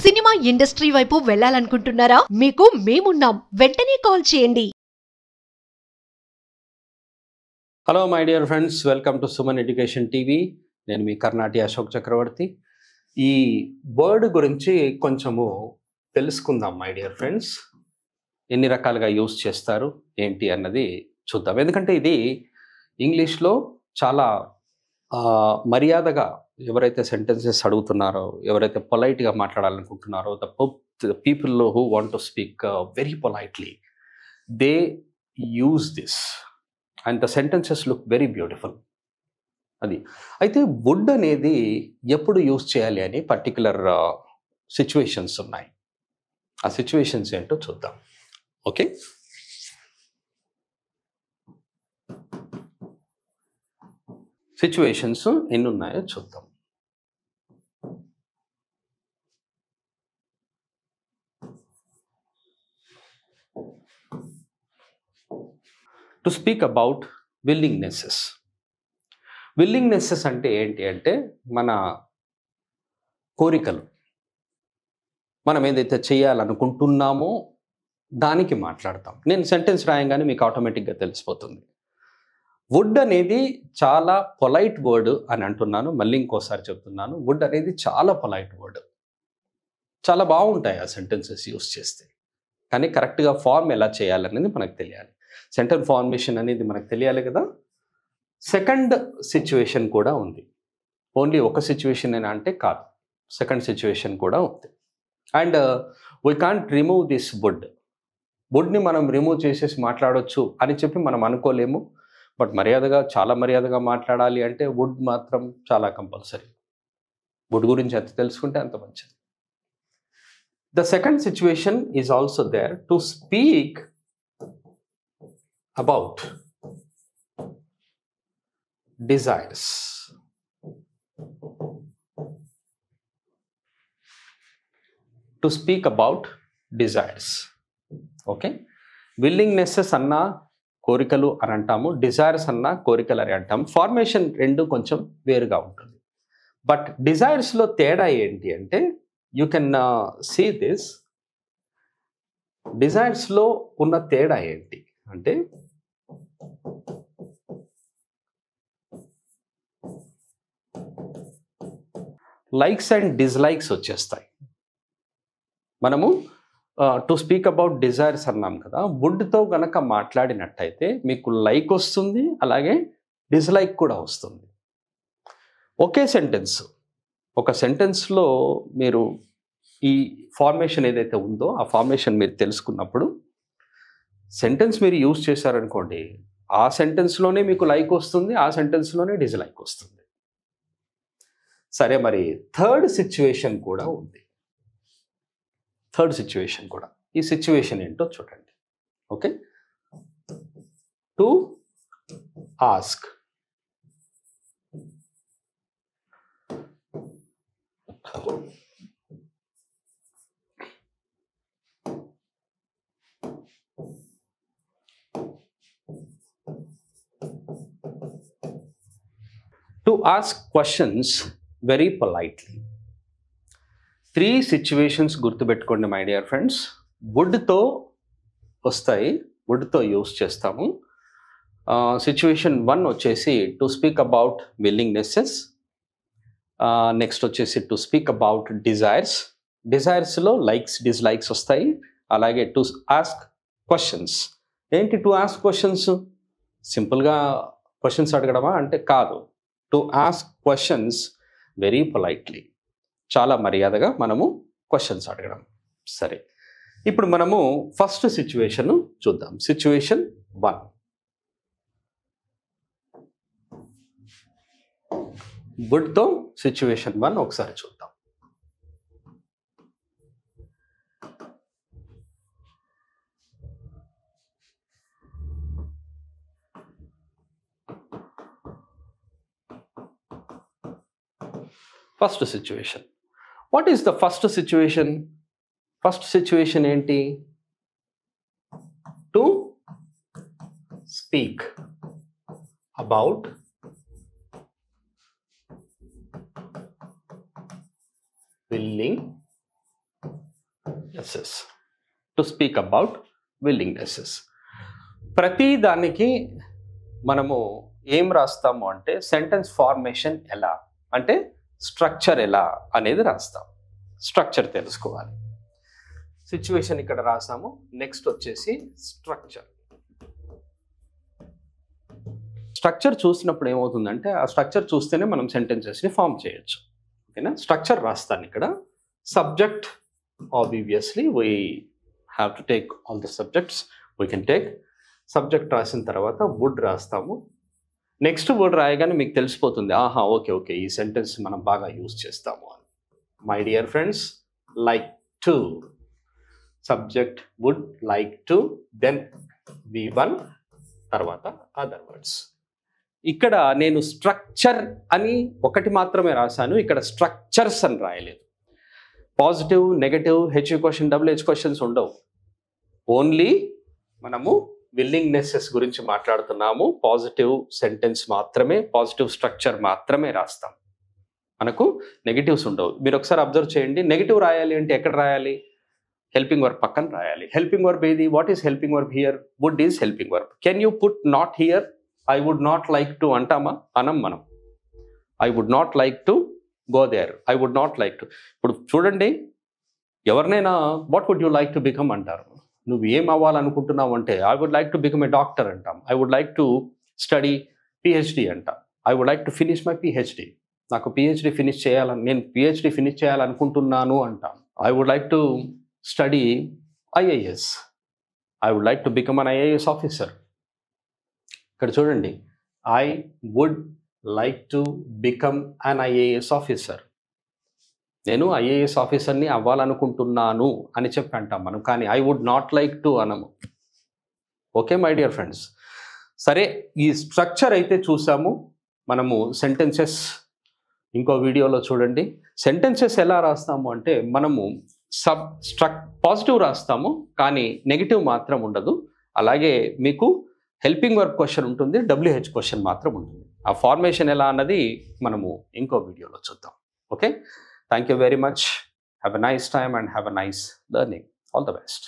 Cinema industry వైపు వెళ్ళాలనుకుంటున్నారా? మీకు మేమున్నాం. వెంటనే కాల్ చేయండి. Hello my dear friends, welcome to Suman education TV. నేను మీ కర్ణాటి అశోక్ చక్రవర్తి. ఈ వర్డ్ గురించి కొంచెము తెలుసుకుందాం మై డియర్ ఫ్రెండ్స్. ఎన్ని రకాలుగా యూస్ చేస్తారు ఏంటి అన్నది చూద్దాం. ఎందుకంటే ఇది ఇంగ్లీష్లో చాలా మర్యాదగా ఎవరైతే సెంటెన్సెస్ అడుగుతున్నారో, ఎవరైతే పొలైట్గా మాట్లాడాలనుకుంటున్నారో, the people who want to speak very politely, they use this and the sentences look very beautiful. అది అయితే వుడ్ అనేది ఎప్పుడు యూజ్ చేయాలి అని పర్టికులర్ సిచ్యువేషన్స్ ఉన్నాయి. ఆ సిచ్యువేషన్స్ ఏంటో చూద్దాం. ఓకే, సిచ్యువేషన్స్ ఎన్ని ఉన్నాయో చూద్దాం. To speak about willingnesses. Willingnesses అంటే ఏంటి అంటే మన కోరికలు, మనం ఏదైతే చేయాలనుకుంటున్నామో దానికి మాట్లాడతాం. నేను సెంటెన్స్ రాయంగానే మీకు ఆటోమేటిక్గా తెలిసిపోతుంది. వుడ్ అనేది చాలా పొలైట్ వర్డ్ అని అంటున్నాను, మళ్ళీ ఇంకోసారి చెప్తున్నాను. వుడ్ అనేది చాలా పొలైట్ వర్డ్. చాలా బాగుంటాయి ఆ సెంటెన్సెస్ యూస్ చేస్తే, కానీ కరెక్ట్గా ఫార్మ్ ఎలా చేయాలనేది మనకు తెలియాలి. సెంటెన్స్ ఫార్మేషన్ అనేది మనకు తెలియాలి కదా. సెకండ్ సిచ్యువేషన్ కూడా ఉంది. ఓన్లీ ఒక సిచ్యువేషన్ అయినా అంటే కాదు, సెకండ్ సిచ్యువేషన్ కూడా ఉంది. And we can't remove this would. వుడ్ని మనం రిమూవ్ చేసేసి మాట్లాడవచ్చు అని చెప్పి మనం అనుకోలేము. బట్ మర్యాదగా, చాలా మర్యాదగా మాట్లాడాలి అంటే వుడ్ మాత్రం చాలా కంపల్సరీ. వుడ్ గురించి ఎంత తెలుసుకుంటే అంత మంచిది. The second situation is also there to speak about desires. To speak about desires. Okay, willingnesses అన్నా కోరికలు అని అంటాము, డిజైర్స్ అన్నా కోరికలు అని అంటాము. ఫార్మేషన్ రెండు కొంచెం వేరుగా ఉంటుంది. బట్ డిజైర్స్లో తేడా ఏంటి అంటే, యూ కెన్ సీ దిస్. డిజైర్స్లో ఉన్న తేడా ఏంటి అంటే, లైక్స్ అండ్ డిస్లైక్స్ వచ్చేస్తాయి. మనము టు స్పీక్ అబౌట్ డిజైర్స్ అన్నాం కదా, వుడ్తో గనక మాట్లాడినట్టయితే మీకు లైక్ వస్తుంది, అలాగే డిస్లైక్ కూడా వస్తుంది. ఒకే సెంటెన్స్, ఒక సెంటెన్స్లో మీరు ఈ ఫార్మేషన్ ఏదైతే ఉందో ఆ ఫార్మేషన్ మీరు తెలుసుకున్నప్పుడు, సెంటెన్స్ మీరు యూజ్ చేశారనుకోండి, ఆ సెంటెన్స్లోనే మీకు లైక్ వస్తుంది, ఆ సెంటెన్స్లోనే డిస్లైక్ వస్తుంది. సరే, మరి థర్డ్ సిచ్యువేషన్ కూడా ఉంది. థర్డ్ సిచ్యువేషన్ కూడా, ఈ సిచ్యువేషన్ ఏంటో చూడండి. Okay, to ask. To ask questions very politely. 3 situations గుర్తుపెట్టుకోండి మై డియర్ ఫ్రెండ్స్. వుడ్తో వస్తాయి, వుడ్తో యూస్ చేస్తాము. సిచ్యువేషన్ 1 వచ్చేసి to speak about willingnesses. Next వచ్చేసి టు స్పీక్ అబౌట్ డిజైర్స్. డిజైర్స్లో లైక్స్ డిస్లైక్స్ వస్తాయి. అలాగే టు ఆస్క్ క్వశ్చన్స్. ఏంటి టు ఆస్క్ క్వశ్చన్స్? సింపుల్గా క్వశ్చన్స్ అడగడమా అంటే కాదు. To ask questions very politely, చాలా మర్యాదగా మనము క్వశ్చన్స్ అడగడం. సరే, ఇప్పుడు మనము ఫస్ట్ సిచ్యువేషన్ చూద్దాం. సిచ్యువేషన్ 1. వుడ్తో సిచ్యువేషన్ 1 ఒకసారి చూద్దాం. First situation. What is the first situation? First situation ఏంటి? To speak about willingness. willingness to speak about willingnesses. ప్రతి దానికి మనము ఏం రాస్తాము అంటే సెంటెన్స్ ఫార్మేషన్ ఎలా అంటే స్ట్రక్చర్ ఎలా అనేది రాస్తాం. స్ట్రక్చర్ తెలుసుకోవాలి. సిచ్యువేషన్ ఇక్కడ రాసాము. నెక్స్ట్ వచ్చేసి స్ట్రక్చర్. స్ట్రక్చర్ చూసినప్పుడు ఏమవుతుందంటే ఆ స్ట్రక్చర్ చూస్తేనే మనం సెంటెన్సెస్ని ఫామ్ చేయొచ్చు. ఓకేనా? స్ట్రక్చర్ రాస్తాను ఇక్కడ. Subject obviously we have to take all the subjects we can take. Subject రాసిన తర్వాత వుడ్ రాస్తాము. నెక్స్ట్ వర్డ్ రాయగానే మీకు తెలిసిపోతుంది, ఆహా ఓకే ఓకే ఈ సెంటెన్స్ మనం బాగా యూజ్ చేస్తాము అని. My dear friends, like to, subject would, like to, then V1, తర్వాత అదర్ వర్డ్స్. ఇక్కడ నేను స్ట్రక్చర్ అని ఒకటి మాత్రమే రాశాను, ఇక్కడ స్ట్రక్చర్స్ అని రాయలేదు. Positive, negative, H question, double H questions ఉండవు. ఓన్లీ మనము విల్లింగ్నెసెస్ గురించి మాట్లాడుతున్నాము. పాజిటివ్ సెంటెన్స్ మాత్రమే, పాజిటివ్ స్ట్రక్చర్ మాత్రమే రాస్తాం. మనకు నెగిటివ్స్ ఉండవు. మీరు ఒకసారి అబ్జర్వ్ చేయండి. నెగిటివ్ రాయాలి అంటే ఎక్కడ రాయాలి? హెల్పింగ్ వర్బ్ పక్కన రాయాలి. హెల్పింగ్ వర్బ్ ఏది? What is helping verb here? Would is helping verb. Can you put not here? I would not like to అంటామా? అనం మనం. I would not like to go there. I would not like to. ఇప్పుడు చూడండి, ఎవరినైనా what would you like to become అంటారు. నువ్వు ఏం అవ్వాలనుకుంటున్నావు అంటే I would like to become a doctor అంటాం. I would like to study PhD అంటాం. I would like to finish my PhD. నాకు పిహెచ్డి ఫినిష్ చేయాలని, నేను పిహెచ్డి ఫినిష్ చేయాలనుకుంటున్నాను అంటాం. I would like to study IAS. I would like to become an IAS officer. ఇక్కడ చూడండి, I would like to become an IAS officer. నేను IAS ఆఫీసర్ని అవ్వాలనుకుంటున్నాను అని చెప్పి అంటాం మనం, కానీ I would not like to అనము. Okay my dear friends. సరే, ఈ స్ట్రక్చర్ అయితే చూసాము. మనము సెంటెన్సెస్ ఇంకో వీడియోలో చూడండి. సెంటెన్సెస్ ఎలా రాస్తాము అంటే మనము పాజిటివ్ రాస్తాము, కానీ నెగిటివ్ మాత్రం ఉండదు. అలాగే మీకు హెల్పింగ్ వర్బ్ క్వశ్చన్ ఉంటుంది, WH క్వశ్చన్ మాత్రం ఉంటుంది. ఆ ఫార్మేషన్ ఎలా అన్నది మనము ఇంకో వీడియోలో చూద్దాం. Okay, thank you very much. Have a nice time and have a nice learning. All the best.